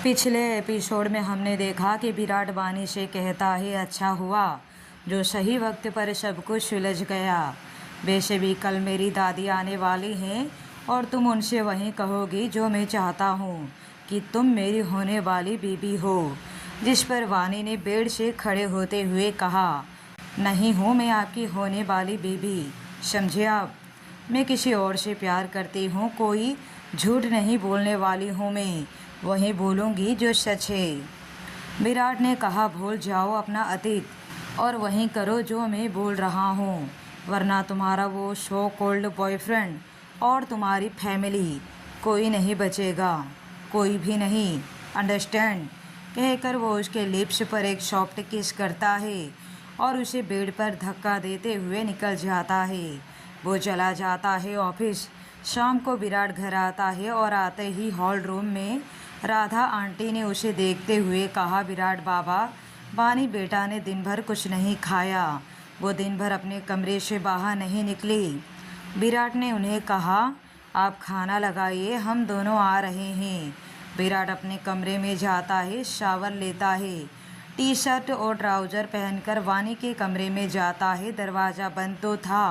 पिछले एपिसोड में हमने देखा कि विराट वानी से कहता है अच्छा हुआ जो सही वक्त पर सब कुछ सुलझ गया। वैसे भी कल मेरी दादी आने वाली हैं और तुम उनसे वही कहोगी जो मैं चाहता हूँ कि तुम मेरी होने वाली बीबी हो। जिस पर वानी ने बेड से खड़े होते हुए कहा, नहीं हूँ मैं आपकी होने वाली बीबी, समझे आप। मैं किसी और से प्यार करती हूँ, कोई झूठ नहीं बोलने वाली हूँ, मैं वही बोलूँगी जो सच है। विराट ने कहा, भूल जाओ अपना अतीत और वहीं करो जो मैं बोल रहा हूँ, वरना तुम्हारा वो सो कॉल्ड बॉयफ्रेंड और तुम्हारी फैमिली कोई नहीं बचेगा, कोई भी नहीं, अंडरस्टैंड। कहकर वो उसके लिप्स पर एक सॉफ्ट किस करता है और उसे बेड पर धक्का देते हुए निकल जाता है। वो चला जाता है ऑफिस। शाम को विराट घर आता है और आते ही हॉल रूम में राधा आंटी ने उसे देखते हुए कहा, विराट बाबा, वानी बेटा ने दिन भर कुछ नहीं खाया, वो दिन भर अपने कमरे से बाहर नहीं निकली। विराट ने उन्हें कहा, आप खाना लगाइए, हम दोनों आ रहे हैं। विराट अपने कमरे में जाता है, शावर लेता है, टी शर्ट और ट्राउज़र पहनकर वानी के कमरे में जाता है। दरवाज़ा बंद तो था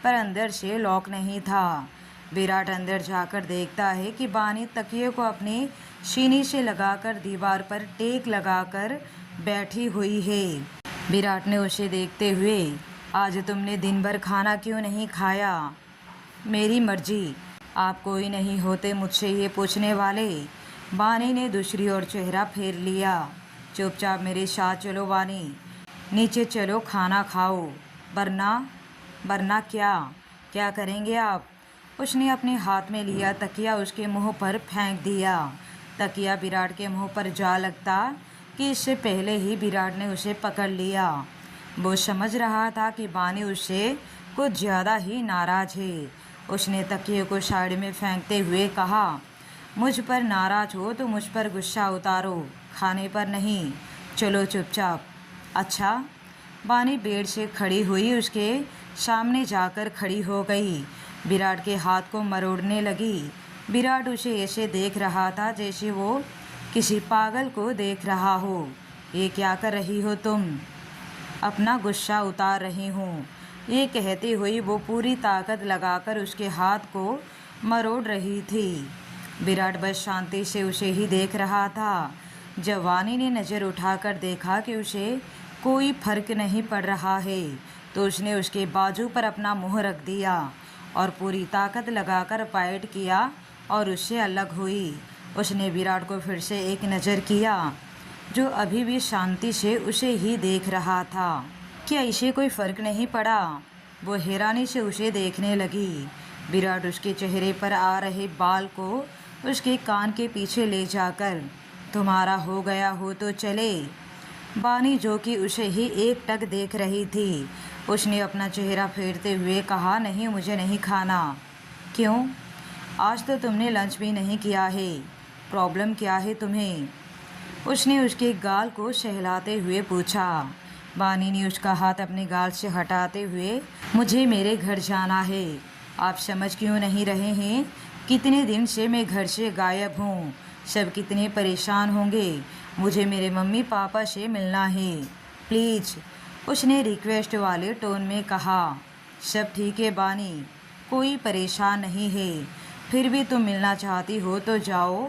पर अंदर से लॉक नहीं था। विराट अंदर जाकर देखता है कि वानी तकिए को अपनी सीने से लगाकर दीवार पर टेक लगाकर बैठी हुई है। विराट ने उसे देखते हुए, आज तुमने दिन भर खाना क्यों नहीं खाया? मेरी मर्जी, आप कोई नहीं होते मुझसे ये पूछने वाले। वानी ने दूसरी ओर चेहरा फेर लिया। चुपचाप मेरे साथ चलो वानी, नीचे चलो, खाना खाओ, वरना क्या करेंगे आप? उसने अपने हाथ में लिया तकिया उसके मुंह पर फेंक दिया। तकिया विराट के मुंह पर जा लगता कि इससे पहले ही विराट ने उसे पकड़ लिया। वो समझ रहा था कि वानी उससे कुछ ज़्यादा ही नाराज़ है। उसने तकिए को साइड में फेंकते हुए कहा, मुझ पर नाराज़ हो तो मुझ पर गुस्सा उतारो, खाने पर नहीं, चलो चुपचाप। अच्छा। वानी बेड से खड़ी हुई उसके सामने जाकर खड़ी हो गई। विराट के हाथ को मरोड़ने लगी। विराट उसे ऐसे देख रहा था जैसे वो किसी पागल को देख रहा हो। ये क्या कर रही हो तुम? अपना गुस्सा उतार रही हूँ, ये कहती हुई वो पूरी ताकत लगाकर उसके हाथ को मरोड़ रही थी। विराट बस शांति से उसे ही देख रहा था। जब वानी ने नज़र उठाकर देखा कि उसे कोई फर्क नहीं पड़ रहा है तो उसने उसके बाजू पर अपना मुंह रख दिया और पूरी ताकत लगाकर फाइट किया और उससे अलग हुई। उसने विराट को फिर से एक नज़र किया जो अभी भी शांति से उसे ही देख रहा था। क्या इसे कोई फ़र्क नहीं पड़ा? वो हैरानी से उसे देखने लगी। विराट उसके चेहरे पर आ रहे बाल को उसके कान के पीछे ले जाकर, तुम्हारा हो गया हो तो चले। वानी जो कि उसे ही एक टक देख रही थी, उसने अपना चेहरा फेरते हुए कहा, नहीं मुझे नहीं खाना। क्यों? आज तो तुमने लंच भी नहीं किया है, प्रॉब्लम क्या है तुम्हें? उसने उसके गाल को सहलाते हुए पूछा। वानी ने उसका हाथ अपने गाल से हटाते हुए, मुझे मेरे घर जाना है। आप समझ क्यों नहीं रहे हैं? कितने दिन से मैं घर से गायब हूँ, सब कितने परेशान होंगे, मुझे मेरे मम्मी पापा से मिलना है, प्लीज़। उसने रिक्वेस्ट वाले टोन में कहा। सब ठीक है वानी, कोई परेशान नहीं है, फिर भी तुम मिलना चाहती हो तो जाओ,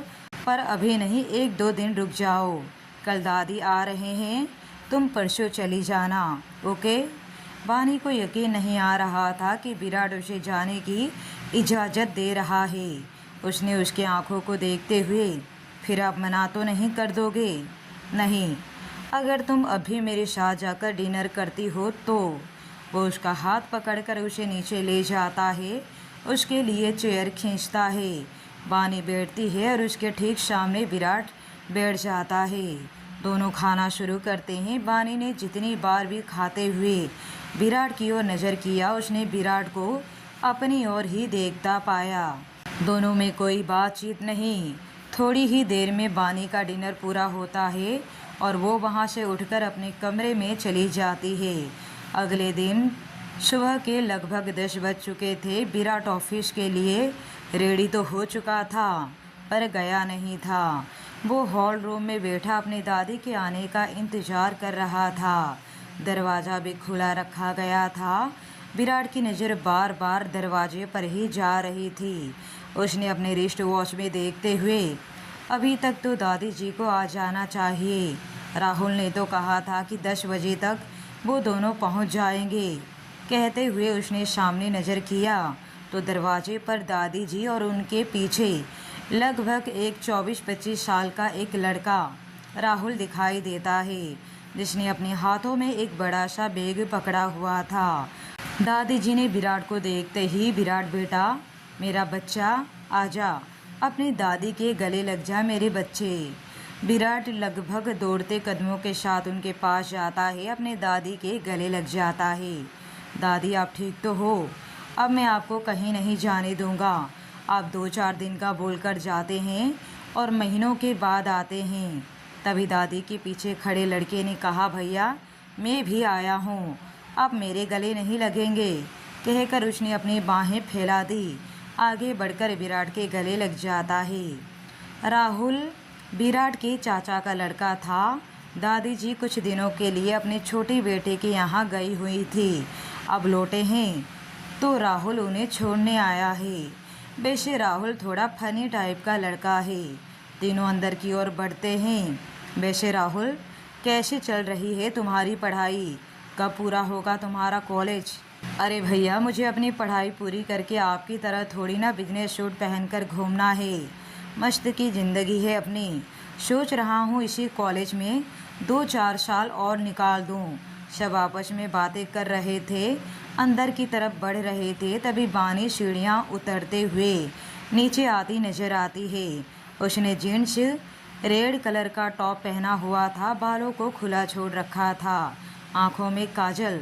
पर अभी नहीं, 1-2 दिन रुक जाओ, कल दादी आ रहे हैं, तुम परसों चली जाना, ओके? वानी को यकीन नहीं आ रहा था कि विराट उसे जाने की इजाज़त दे रहा है। उसने उसके आंखों को देखते हुए, फिर आप मना तो नहीं कर दोगे? नहीं, अगर तुम अभी मेरे साथ जाकर डिनर करती हो तो। वो उसका हाथ पकड़कर उसे नीचे ले जाता है, उसके लिए चेयर खींचता है। वानी बैठती है और उसके ठीक सामने विराट बैठ जाता है। दोनों खाना शुरू करते हैं। वानी ने जितनी बार भी खाते हुए विराट की ओर नज़र किया, उसने विराट को अपनी ओर ही देखता पाया। दोनों में कोई बातचीत नहीं। थोड़ी ही देर में वानी का डिनर पूरा होता है और वो वहाँ से उठकर अपने कमरे में चली जाती है। अगले दिन सुबह के लगभग 10 बज चुके थे। विराट ऑफिस के लिए रेडी तो हो चुका था, पर गया नहीं था। वो हॉल रूम में बैठा अपनी दादी के आने का इंतजार कर रहा था। दरवाज़ा भी खुला रखा गया था। विराट की नज़र बार बार दरवाजे पर ही जा रही थी। उसने अपने रिस्ट वॉच में देखते हुए, अभी तक तो दादी जी को आ जाना चाहिए। राहुल ने तो कहा था कि 10 बजे तक वो दोनों पहुंच जाएंगे। कहते हुए उसने सामने नज़र किया तो दरवाजे पर दादी जी और उनके पीछे लगभग एक 24-25 साल का एक लड़का राहुल दिखाई देता है, जिसने अपने हाथों में एक बड़ा सा बैग पकड़ा हुआ था। दादी जी ने विराट को देखते ही, विराट बेटा, मेरा बच्चा, आजा, अपनी दादी के गले लग जा मेरे बच्चे। विराट लगभग दौड़ते कदमों के साथ उनके पास जाता है, अपने दादी के गले लग जाता है। दादी, आप ठीक तो हो? अब मैं आपको कहीं नहीं जाने दूंगा। आप 2-4 दिन का बोलकर जाते हैं और महीनों के बाद आते हैं। तभी दादी के पीछे खड़े लड़के ने कहा, भैया मैं भी आया हूँ, आप मेरे गले नहीं लगेंगे। कहकर उसने अपनी बाहें फैला दी। आगे बढ़कर विराट के गले लग जाता है। राहुल विराट के चाचा का लड़का था। दादी जी कुछ दिनों के लिए अपने छोटे बेटे के यहाँ गई हुई थी। अब लौटे हैं तो राहुल उन्हें छोड़ने आया है। वैसे राहुल थोड़ा फनी टाइप का लड़का है। तीनों अंदर की ओर बढ़ते हैं। वैसे राहुल, कैसे चल रही है तुम्हारी पढ़ाई? कब पूरा होगा तुम्हारा कॉलेज? अरे भैया, मुझे अपनी पढ़ाई पूरी करके आपकी तरह थोड़ी ना बिजनेस सूट पहनकर घूमना है। मस्त की ज़िंदगी है अपनी। सोच रहा हूँ इसी कॉलेज में 2-4 साल और निकाल दूँ। सब आपस में बातें कर रहे थे, अंदर की तरफ बढ़ रहे थे, तभी बानी सीढ़ियाँ उतरते हुए नीचे आती नज़र आती है। उसने जीन्स रेड कलर का टॉप पहना हुआ था, बालों को खुला छोड़ रखा था, आँखों में काजल,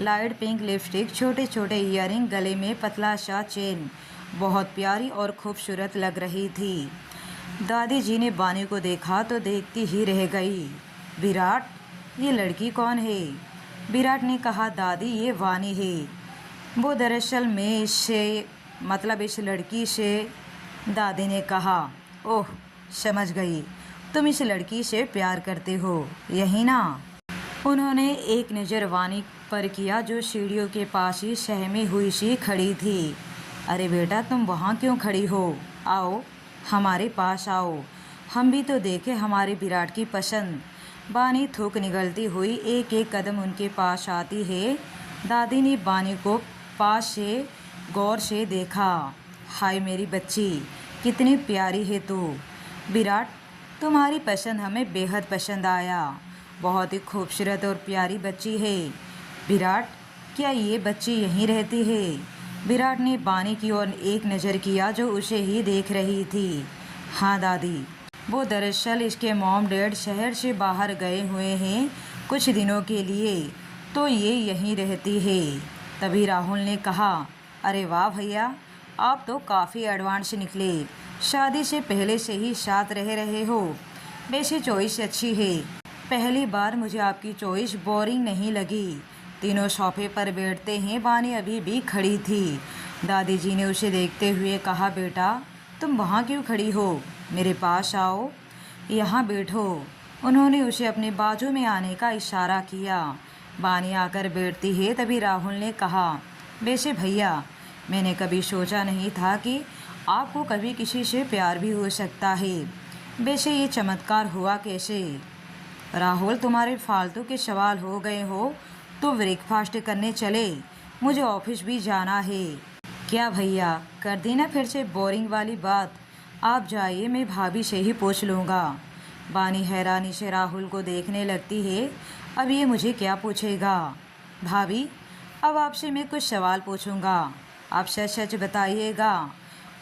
लाइट पिंक लिपस्टिक, छोटे छोटे ईयरिंग, गले में पतला सा चेन। बहुत प्यारी और खूबसूरत लग रही थी। दादी जी ने बानी को देखा तो देखती ही रह गई। विराट, ये लड़की कौन है? विराट ने कहा, दादी ये वानी है। वो दरअसल मैं इससे, मतलब इस लड़की से। दादी ने कहा, ओह समझ गई, तुम इस लड़की से प्यार करते हो, यही ना? उन्होंने एक नज़र वानी पर किया जो सीढ़ियों के पास ही सहमी हुई सी खड़ी थी। अरे बेटा, तुम वहाँ क्यों खड़ी हो? आओ हमारे पास आओ, हम भी तो देखें हमारे विराट की पसंद। बानी थूक निगलती हुई एक एक कदम उनके पास आती है। दादी ने बानी को पास से गौर से देखा। हाय मेरी बच्ची, कितनी प्यारी है तू। विराट, तुम्हारी पसंद हमें बेहद पसंद आया। बहुत ही खूबसूरत और प्यारी बच्ची है। विराट, क्या ये बच्ची यहीं रहती है? विराट ने बानी की ओर एक नज़र किया जो उसे ही देख रही थी। हाँ दादी, वो दरअसल इसके मॉम डैड शहर से बाहर गए हुए हैं कुछ दिनों के लिए, तो ये यहीं रहती है। तभी राहुल ने कहा, अरे वाह भैया, आप तो काफ़ी एडवांस निकले। शादी से पहले से ही साथ रह रहे हो। वैसे चॉइस अच्छी है। पहली बार मुझे आपकी चॉइस बोरिंग नहीं लगी। तीनों सोफे पर बैठते हैं। बानी अभी भी खड़ी थी। दादी जी ने उसे देखते हुए कहा, बेटा तुम वहाँ क्यों खड़ी हो? मेरे पास आओ, यहाँ बैठो। उन्होंने उसे अपने बाजू में आने का इशारा किया। बानी आकर बैठती है। तभी राहुल ने कहा, वैसे भैया, मैंने कभी सोचा नहीं था कि आपको कभी किसी से प्यार भी हो सकता है। वैसे ये चमत्कार हुआ कैसे? राहुल, तुम्हारे फालतू के सवाल हो गए हो तो ब्रेकफास्ट करने चले, मुझे ऑफिस भी जाना है। क्या भैया, कर दी ना फिर से बोरिंग वाली बात? आप जाइए, मैं भाभी से ही पूछ लूँगा। बानी हैरानी से राहुल को देखने लगती है। अब ये मुझे क्या पूछेगा? भाभी, अब आपसे मैं कुछ सवाल पूछूंगा, आप सच सच बताइएगा।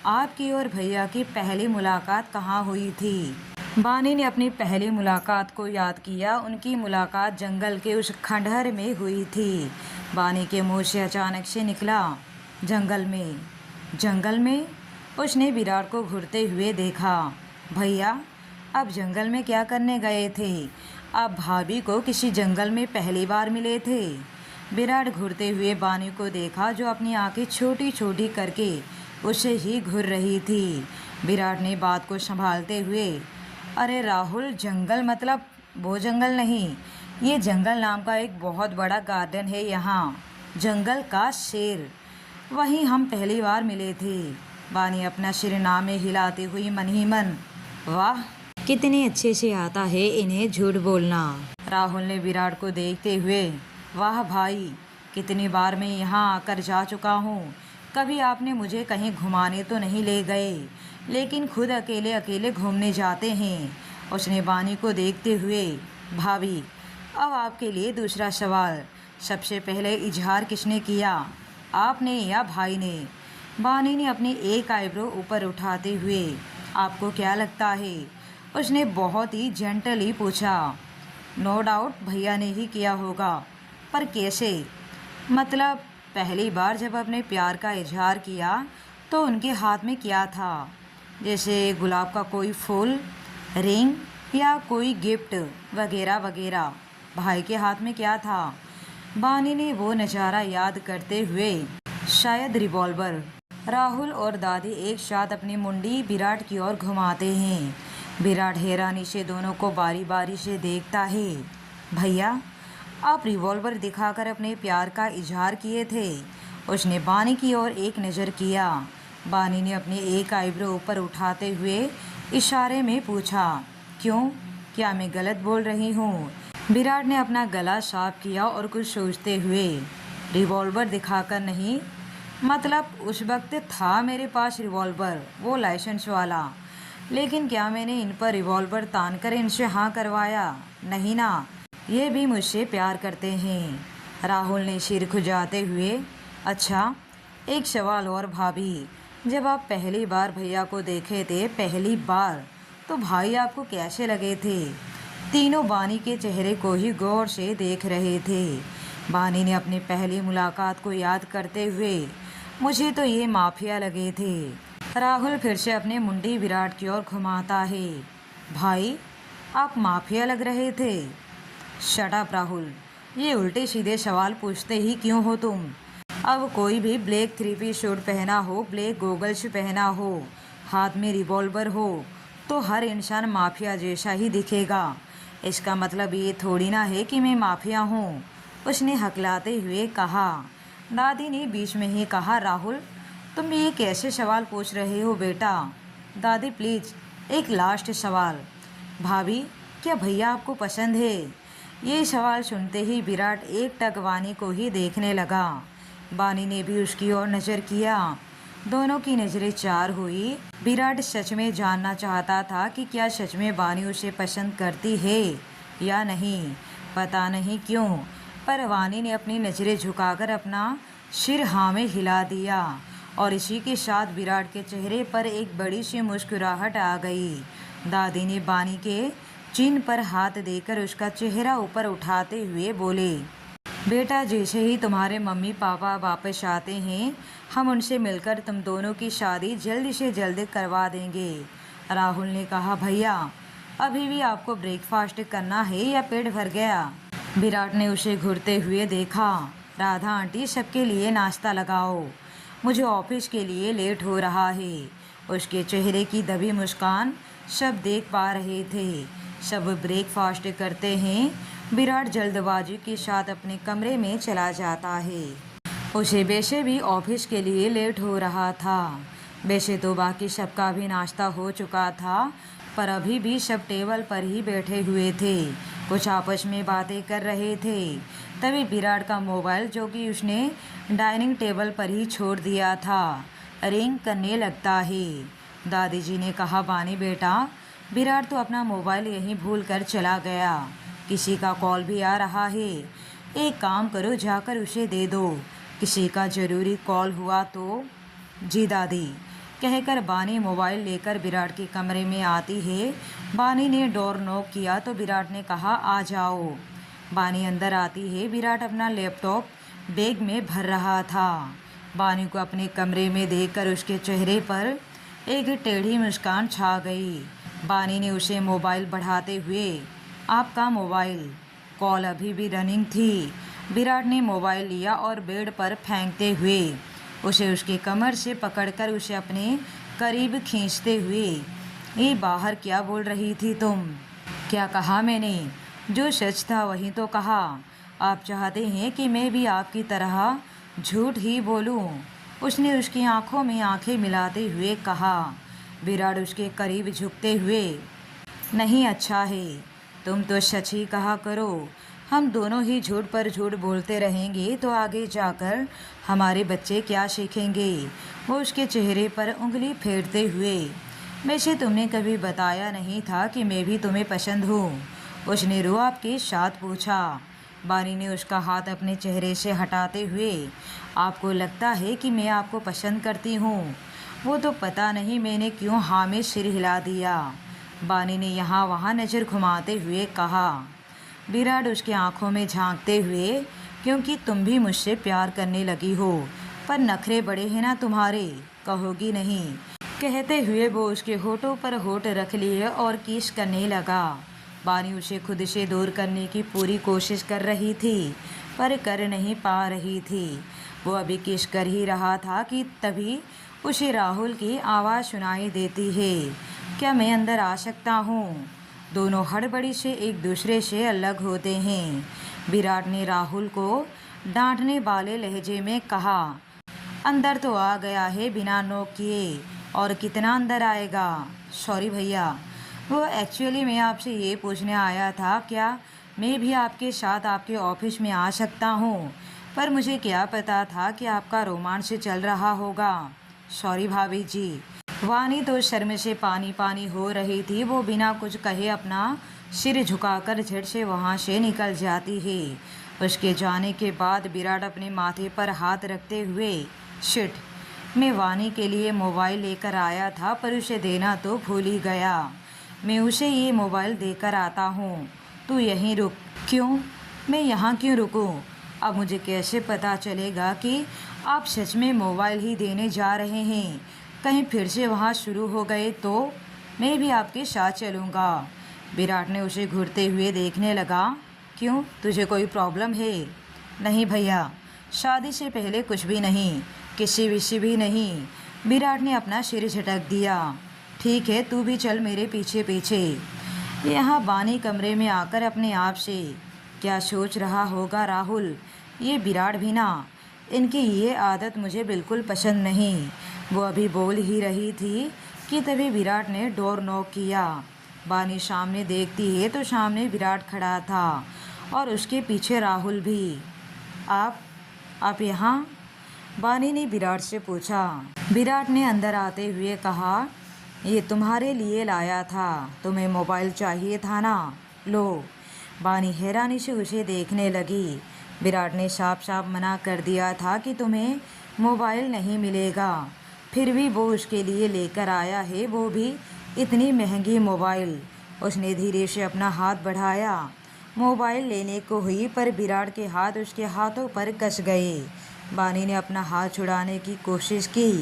आपकी और भैया की पहली मुलाकात कहाँ हुई थी? बानी ने अपनी पहली मुलाकात को याद किया। उनकी मुलाकात जंगल के उस खंडहर में हुई थी। बानी के मुंह से अचानक से निकला, जंगल में? जंगल में? उसने विराट को घूरते हुए देखा। भैया, अब जंगल में क्या करने गए थे? आप भाभी को किसी जंगल में पहली बार मिले थे? विराट घूरते हुए बानी को देखा जो अपनी आंखें छोटी छोटी करके उसे ही घूर रही थी। विराट ने बात को संभालते हुए, अरे राहुल, जंगल मतलब वो जंगल नहीं, ये जंगल नाम का एक बहुत बड़ा गार्डन है यहाँ, जंगल का शेर। वहीं हम पहली बार मिले थे। बानी अपना सिर नामे हिलाती हुई मन ही मन, वाह कितने अच्छे से आता है इन्हें झूठ बोलना। राहुल ने विराट को देखते हुए, वाह भाई, कितनी बार मैं यहाँ आकर जा चुका हूँ, कभी आपने मुझे कहीं घुमाने तो नहीं ले गए, लेकिन खुद अकेले अकेले घूमने जाते हैं। उसने बानी को देखते हुए, भाभी अब आपके लिए दूसरा सवाल, सबसे पहले इजहार किसने किया, आपने या भाई ने? बानी ने अपनी एक आईब्रो ऊपर उठाते हुए, आपको क्या लगता है? उसने बहुत ही जेंटली पूछा। नो डाउट भैया ने ही किया होगा, पर कैसे? मतलब पहली बार जब अपने प्यार का इजहार किया तो उनके हाथ में क्या था? जैसे गुलाब का कोई फूल, रिंग या कोई गिफ्ट वगैरह वगैरह। भाई के हाथ में क्या था? बानी ने वो नज़ारा याद करते हुए, शायद रिवॉल्वर। राहुल और दादी एक साथ अपनी मुंडी विराट की ओर घुमाते हैं। विराट हैरानी से दोनों को बारी बारी से देखता है। भैया, आप रिवॉल्वर दिखाकर अपने प्यार का इजहार किए थे? उसने बानी की ओर एक नज़र किया। बानी ने अपनी एक आईब्रो ऊपर उठाते हुए इशारे में पूछा, क्यों, क्या मैं गलत बोल रही हूँ? विराट ने अपना गला साफ किया और कुछ सोचते हुए, रिवॉल्वर दिखाकर नहीं, मतलब उस वक्त था मेरे पास रिवॉल्वर, वो लाइसेंस वाला, लेकिन क्या मैंने इन पर रिवॉल्वर तान कर इनसे हाँ करवाया? नहीं ना, ये भी मुझसे प्यार करते हैं। राहुल ने सिर खुजाते हुए, अच्छा एक सवाल और भाभी, जब आप पहली बार भैया को देखे थे, पहली बार, तो भाई आपको कैसे लगे थे? तीनों बानी के चेहरे को ही गौर से देख रहे थे। बानी ने अपनी पहली मुलाकात को याद करते हुए, मुझे तो ये माफिया लगे थे। राहुल फिर से अपने मुंडी विराट की ओर घुमाता है। भाई, आप माफिया लग रहे थे? शट अप राहुल, ये उल्टे सीधे सवाल पूछते ही क्यों हो तुम? अब कोई भी ब्लैक थ्री पीस सूट पहना हो, ब्लैक गोगल्स पहना हो, हाथ में रिवॉल्वर हो, तो हर इंसान माफिया जैसा ही दिखेगा। इसका मतलब ये थोड़ी ना है कि मैं माफिया हूँ, उसने हकलाते हुए कहा। दादी ने बीच में ही कहा, राहुल तुम ये कैसे सवाल पूछ रहे हो बेटा? दादी प्लीज़ एक लास्ट सवाल, भाभी क्या भैया आपको पसंद है? ये सवाल सुनते ही विराट एक टक बानी को ही देखने लगा। बानी ने भी उसकी ओर नज़र किया। दोनों की नज़रें चार हुई। विराट सच में जानना चाहता था कि क्या सच में बानी उसे पसंद करती है या नहीं। पता नहीं क्यों, पर बानी ने अपनी नज़रें झुकाकर अपना सिर हाँ में हिला दिया और इसी के साथ विराट के चेहरे पर एक बड़ी सी मुस्कुराहट आ गई। दादी ने बानी के चिन पर हाथ देकर उसका चेहरा ऊपर उठाते हुए बोले, बेटा जैसे ही तुम्हारे मम्मी पापा वापस आते हैं, हम उनसे मिलकर तुम दोनों की शादी जल्दी से जल्द करवा देंगे। राहुल ने कहा, भैया अभी भी आपको ब्रेकफास्ट करना है या पेट भर गया? विराट ने उसे घूरते हुए देखा। राधा आंटी सबके लिए नाश्ता लगाओ, मुझे ऑफिस के लिए लेट हो रहा है। उसके चेहरे की दबी मुस्कान सब देख पा रहे थे। सब ब्रेकफास्ट करते हैं। विराट जल्दबाजी के साथ अपने कमरे में चला जाता है। उसे वैसे भी ऑफिस के लिए लेट हो रहा था। वैसे तो बाकी सबका भी नाश्ता हो चुका था, पर अभी भी सब टेबल पर ही बैठे हुए थे, कुछ आपस में बातें कर रहे थे। तभी विराट का मोबाइल, जो कि उसने डाइनिंग टेबल पर ही छोड़ दिया था, रिंग करने लगता है। दादी जी ने कहा, बानी बेटा, विराट तो अपना मोबाइल यहीं भूल कर चला गया, किसी का कॉल भी आ रहा है, एक काम करो जाकर उसे दे दो, किसी का ज़रूरी कॉल हुआ तो। जी दादी, कहकर बानी मोबाइल लेकर विराट के कमरे में आती है। बानी ने डोर नॉक किया तो विराट ने कहा, आ जाओ। बानी अंदर आती है। विराट अपना लैपटॉप बैग में भर रहा था। बानी को अपने कमरे में देखकर उसके चेहरे पर एक टेढ़ी मुस्कान छा गई। बानी ने उसे मोबाइल बढ़ाते हुए, आपका मोबाइल। कॉल अभी भी रनिंग थी। विराट ने मोबाइल लिया और बेड पर फेंकते हुए उसे उसके कमर से पकड़कर उसे अपने करीब खींचते हुए, ये बाहर क्या बोल रही थी तुम? क्या कहा मैंने? जो सच था वही तो कहा। आप चाहते हैं कि मैं भी आपकी तरह झूठ ही बोलूं? उसने उसकी आंखों में आंखें मिलाते हुए कहा। विराट उसके करीब झुकते हुए, नहीं अच्छा है, तुम तो सच ही कहा करो। हम दोनों ही झूठ पर झूठ बोलते रहेंगे तो आगे जाकर हमारे बच्चे क्या सीखेंगे? वो उसके चेहरे पर उंगली फेरते हुए, वैसे तुमने कभी बताया नहीं था कि मैं भी तुम्हें पसंद हूँ, उसने रुआब के साथ पूछा। बानी ने उसका हाथ अपने चेहरे से हटाते हुए, आपको लगता है कि मैं आपको पसंद करती हूँ? वो तो पता नहीं मैंने क्यों हाँ में सिर हिला दिया, बानी ने यहाँ वहाँ नज़र घुमाते हुए कहा। विराट उसकी आंखों में झांकते हुए, क्योंकि तुम भी मुझसे प्यार करने लगी हो, पर नखरे बड़े हैं ना तुम्हारे, कहोगी नहीं? कहते हुए वो उसके होठों पर होठ रख लिए और किस करने लगा। बानी उसे खुद से दूर करने की पूरी कोशिश कर रही थी, पर कर नहीं पा रही थी। वो अभी किस कर ही रहा था कि तभी उसे राहुल की आवाज़ सुनाई देती है, क्या मैं अंदर आ सकता हूँ? दोनों हड़बड़ी से एक दूसरे से अलग होते हैं। विराट ने राहुल को डांटने वाले लहजे में कहा, अंदर तो आ गया है बिना नॉक किए, और कितना अंदर आएगा? सॉरी भैया, वो एक्चुअली मैं आपसे ये पूछने आया था, क्या मैं भी आपके साथ आपके ऑफिस में आ सकता हूँ? पर मुझे क्या पता था कि आपका रोमांस चल रहा होगा। सॉरी भाभी जी। वानी तो शर्म से पानी पानी हो रही थी। वो बिना कुछ कहे अपना सिर झुकाकर झट से वहाँ से निकल जाती है। उसके जाने के बाद विराट अपने माथे पर हाथ रखते हुए, शिट, मैं वानी के लिए मोबाइल लेकर आया था पर उसे देना तो भूल ही गया। मैं उसे ये मोबाइल देकर आता हूँ, तू यहीं रुक। क्यों? मैं यहाँ क्यों रुकूँ? अब मुझे कैसे पता चलेगा कि आप सच में मोबाइल ही देने जा रहे हैं? कहीं फिर से वहाँ शुरू हो गए तो मैं भी आपके साथ चलूँगा। विराट ने उसे घूरते हुए देखने लगा। क्यों, तुझे कोई प्रॉब्लम है? नहीं भैया, शादी से पहले कुछ भी नहीं, किसी विषय भी नहीं। विराट ने अपना सिर झटक दिया। ठीक है, तू भी चल मेरे पीछे पीछे। यहाँ बानी कमरे में आकर अपने आप से, क्या सोच रहा होगा राहुल? ये विराट भी ना, इनकी ये आदत मुझे बिल्कुल पसंद नहीं। वो अभी बोल ही रही थी कि तभी विराट ने डोर नॉक किया। बानी सामने देखती है तो सामने विराट खड़ा था और उसके पीछे राहुल भी। आप यहाँ? बानी ने विराट से पूछा। विराट ने अंदर आते हुए कहा, ये तुम्हारे लिए लाया था, तुम्हें मोबाइल चाहिए था ना, लो। बानी हैरानी से उसे देखने लगी। विराट ने साफ साफ मना कर दिया था कि तुम्हें मोबाइल नहीं मिलेगा, फिर भी वो उसके लिए लेकर आया है, वो भी इतनी महंगी मोबाइल। उसने धीरे से अपना हाथ बढ़ाया मोबाइल लेने को हुई, पर विराट के हाथ उसके हाथों पर कस गए। बानी ने अपना हाथ छुड़ाने की कोशिश की,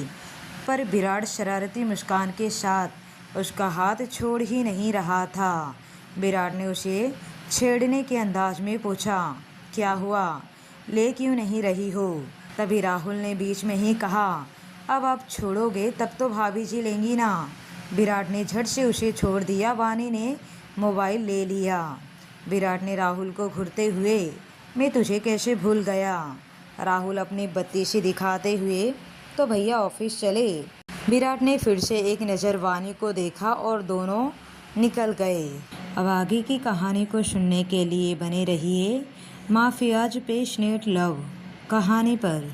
पर विराट शरारती मुस्कान के साथ उसका हाथ छोड़ ही नहीं रहा था। विराट ने उसे छेड़ने के अंदाज में पूछा, क्या हुआ, ले क्यों नहीं रही हो? तभी राहुल ने बीच में ही कहा, अब आप छोड़ोगे तब तो भाभी जी लेंगी ना। विराट ने झट से उसे छोड़ दिया। बानी ने मोबाइल ले लिया। विराट ने राहुल को घूरते हुए, मैं तुझे कैसे भूल गया? राहुल अपनी बत्ती से दिखाते हुए, तो भैया ऑफिस चले। विराट ने फिर से एक नज़र वानी को देखा और दोनों निकल गए। अब आगे की कहानी को सुनने के लिए बने रहिए माफियाज पैशनेट लव कहानी पर।